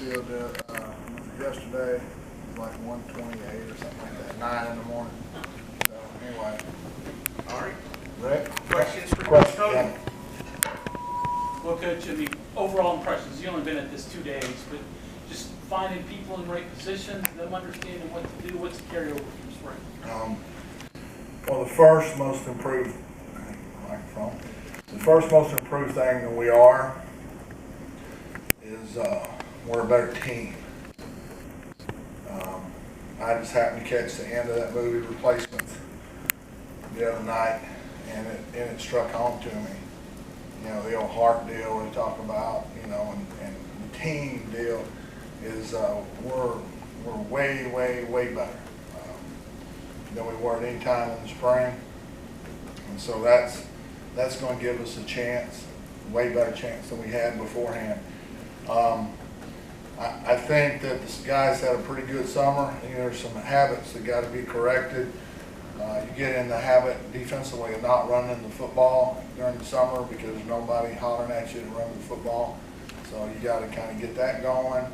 field yesterday. It was like 128 or something like that, 9 in the morning. So anyway. All right. Rick? Questions for Question, Coach? yeah. Well, Coach, I mean, overall impressions, you've only been at this 2 days, but just finding people in the right positions, them understanding what to do, what's the carryover from spring? Well, the first most improved, microphone. The first most improved thing that we are is we're a better team. I just happened to catch the end of that movie Replacements the other night, and it struck home to me. You know, the old heart deal we talk about, you know, and the team deal is we're way better than we were at any time in the spring, and so that's going to give us a chance, way better chance than we had beforehand. I think that the guys had a pretty good summer. You know, there's some habits that got to be corrected. You get in the habit defensively of not running the football during the summer because there's nobody hollering at you to run the football. So you got to kind of get that going.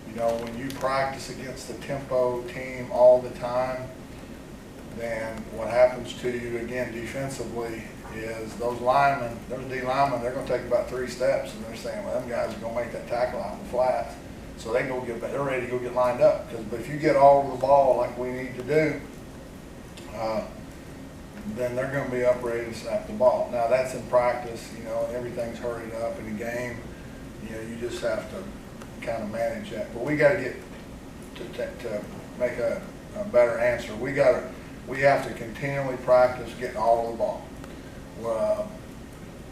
You know, when you practice against the tempo team all the time, then what happens to you again defensively is those linemen, those D linemen, they're going to take about 3 steps, and they're saying, well, them guys are going to make that tackle out in the flats. So they're ready to go get lined up. Because if you get all over the ball like we need to do, then they're going to be up ready to snap the ball. Now that's in practice. You know, everything's hurried up in the game. You know, you just have to kind of manage that. But we got to get to make a better answer. We have to continually practice getting all of the ball.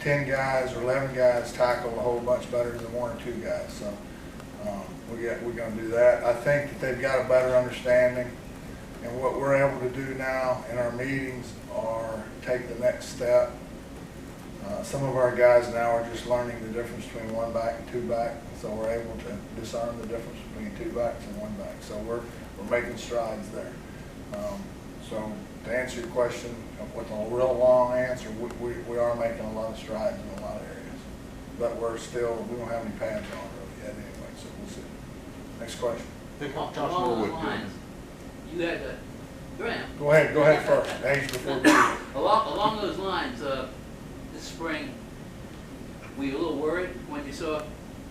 10 guys or 11 guys tackle a whole bunch better than 1 or 2 guys. So we're going to do that. I think that they've got a better understanding, and what we're able to do now in our meetings are take the next step. Some of our guys now are just learning the difference between 1 back and 2 back, so we're able to discern the difference between 2 backs and 1 back. So we're making strides there. So to answer your question with a real long answer, we are making a lot of strides in a lot of areas, but we don't have any pads on really yet anyway, so we'll see. Next question. Josh Along those Norwood. lines, you had Graham. Go ahead first. Age before B. Along those lines, this spring, were you a little worried when you saw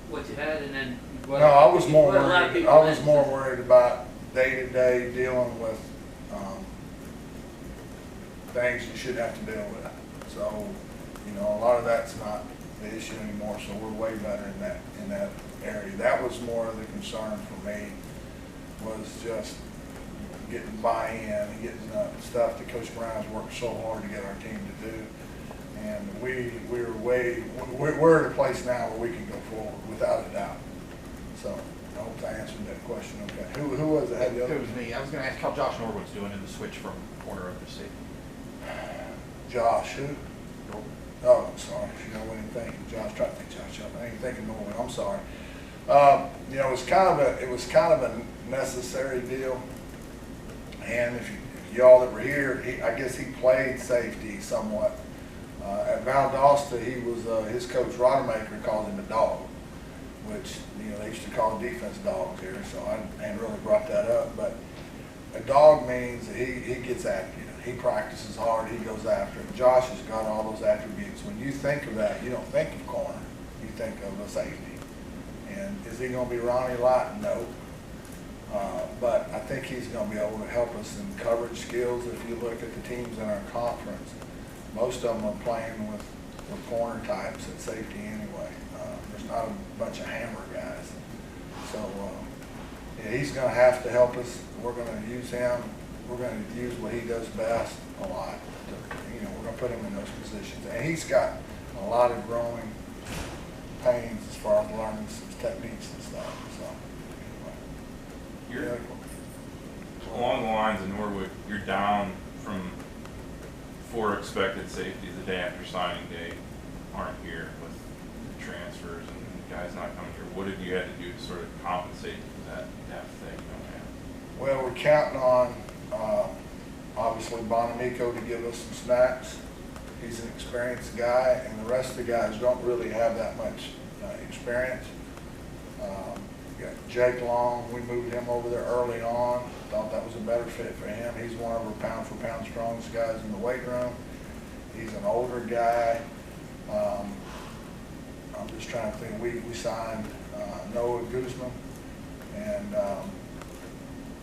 what you had, and then? No, I was more a lot of worried. people I was in. more worried about day-to-day dealing with things you shouldn't have to deal with. So, you know, a lot of that's not the issue anymore. So we're way better in that area. That was more of the concern for me, was just getting buy-in and getting stuff that Coach Brown's worked so hard to get our team to do. And we're at a place now where we can go forward without a doubt. So I hope I answered that question okay. Who was it? It was me. I was going to ask how Josh Norwood's doing in the switch from corner over to safety. Josh, who? Oh, I'm sorry. You know, I wasn't thinking Josh. Trying to think Josh. I ain't thinking Norwood. I'm sorry. You know, it was kind of a necessary deal. And if y'all that were here, I guess he played safety somewhat. At Valdosta, he was his coach Rodemaker called him a dog, which, you know, they used to call defense dogs here. So I ain't really brought that up, but a dog means that he gets after you. He practices hard. He goes after it. Josh has got all those attributes. When you think of that, you don't think of corner. You think of a safety. And is he going to be Ronnie Lott? No. But I think he's going to be able to help us in coverage skills. If you look at the teams in our conference, most of them are playing with corner types at safety anyway. There's not a bunch of hammer guys. So yeah, he's going to have to help us. We're going to use him. We're going to use what he does best a lot. You know, we're going to put him in those positions. And he's got a lot of growing pains as far as learning some techniques and stuff. So, anyway. Along the lines of Norwood, you're down from 4 expected safeties the day after signing day aren't here with the transfers and guys not coming here. What have you had to do to sort of compensate for that depth thing you don't have? Well, we're counting on obviously Bonamico to give us some snaps. He's an experienced guy, and the rest of the guys don't really have that much experience. got Jake Long, we moved him over there early on, thought that was a better fit for him. He's one of our pound for pound strongest guys in the weight room. He's an older guy. I'm just trying to think, we signed Noah Guzman, and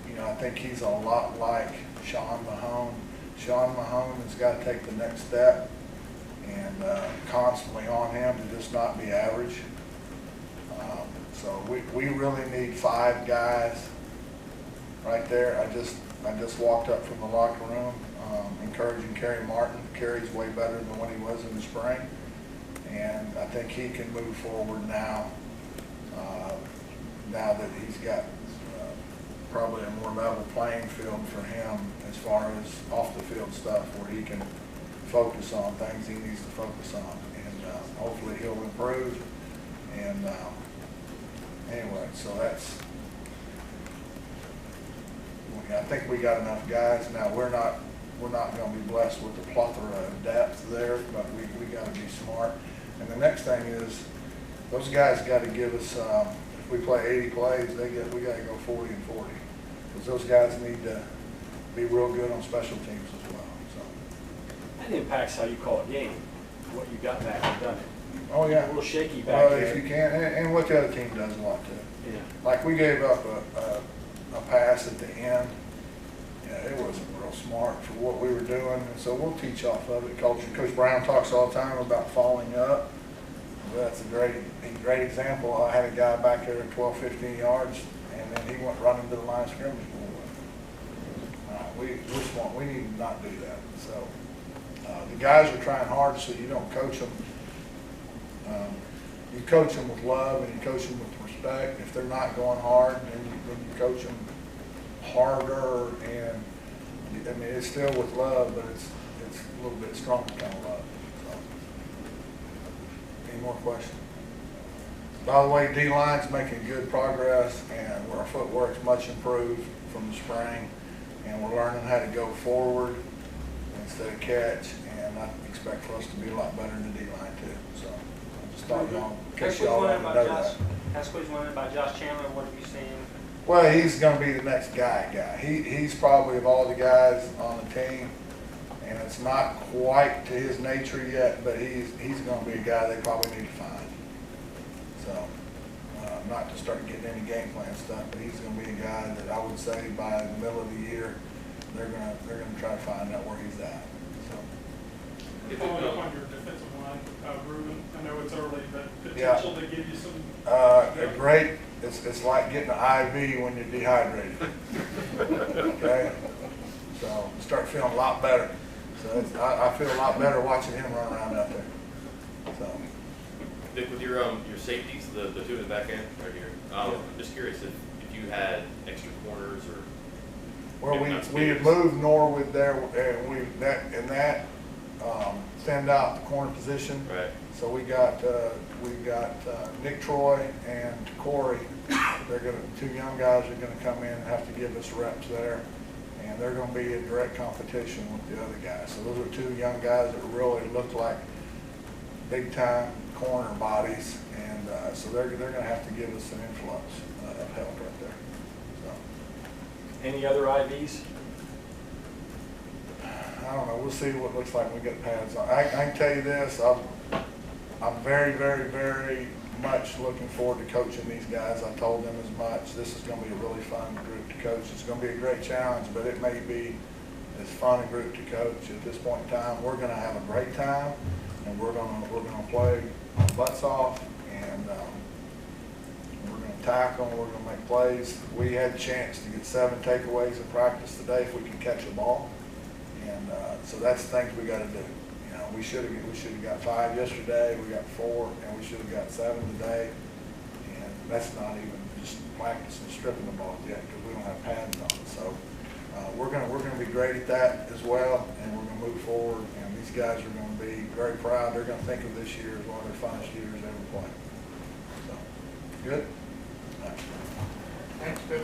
you know, I think he's a lot like Sean Mahone. Sean Mahone has got to take the next step, and constantly on him to just not be average. So we really need 5 guys right there. I just walked up from the locker room encouraging Kerry Martin. Kerry's way better than what he was in the spring, and I think he can move forward now. Now that he's got probably a more level playing field for him as far as off the field stuff, where he can focus on things he needs to focus on, and hopefully he'll improve. And anyway, so that's, I think we got enough guys. Now we're not going to be blessed with the plethora of depth there, but we got to be smart. And the next thing is, those guys got to give us. If we play 80 plays, we got to go 40 and 40, because those guys need to be real good on special teams as well. So That impacts how you call a game, what you got back and done it. oh yeah, A little shaky back well, there. if you can, and what the other team does a lot too. Yeah. Like we gave up a pass at the end. Yeah, it wasn't real smart for what we were doing, and so we'll teach off of it. Coach Brown talks all the time about falling up. Well, that's a great example. I had a guy back there at 12, 15 yards, and then he went running to the line of scrimmage. We're smart. We need to not do that. So the guys are trying hard, so you don't coach them. You coach them with love, and you coach them with respect. If they're not going hard, then you coach them harder, and I mean, it's still with love, but it's a little bit stronger kind of love. So, any more questions? By the way, D-line's making good progress, and our footwork's much improved from the spring, and we're learning how to go forward instead of catch, and I expect for us to be a lot better in the D-line too. So I just thought y'all, in case y'all wanted to know that. That's what he's wondering about Josh Chandler. What have you seen? Well, he's going to be the next guy. He's probably, of all the guys on the team, and it's not quite to his nature yet, but he's going to be a guy they probably need to find. So, not to start getting any game plan stuff, but he's going to be a guy that I would say by the middle of the year, they're going to try to find out where he's at. So, Following up on your defensive line, Ruben, I know it's early, but Yeah. potential to give you some. It's like getting an IV when you're dehydrated. Okay, so start feeling a lot better. So I feel a lot better watching him run around out there. So Dick, with your safeties, the two in the back end right here, I'm just curious if you had extra corners or. well, maybe not we had speakers. moved Norwood there, and that thinned out the corner position. Right. So we got Nick Troy and Corey. Two young guys are gonna come in and have to give us reps there, and they're gonna be in direct competition with the other guys. So those are 2 young guys that really look like big time corner bodies, and so they're gonna have to give us an influx of help right there. So Any other IVs? I don't know. We'll see what it looks like when we get pads on. I can tell you this. I'm very, very, very much looking forward to coaching these guys. I told them as much. This is going to be a really fun group to coach. It's going to be a great challenge, but it may be as fun a group to coach at this point in time. We're going to have a great time, and we're going to play our butts off, and we're going to tackle. We're going to make plays. We had a chance to get 7 takeaways in practice today if we can catch a ball, and so that's the things we got to do. We should have got 5 yesterday. We got 4, and we should have got 7 today. And that's not even just practicing stripping the ball yet, because we don't have pads on. So we're gonna be great at that as well, and we're gonna move forward. And these guys are gonna be very proud. They're gonna think of this year as one of their finest years ever played. So good. All right. Thanks, Bill.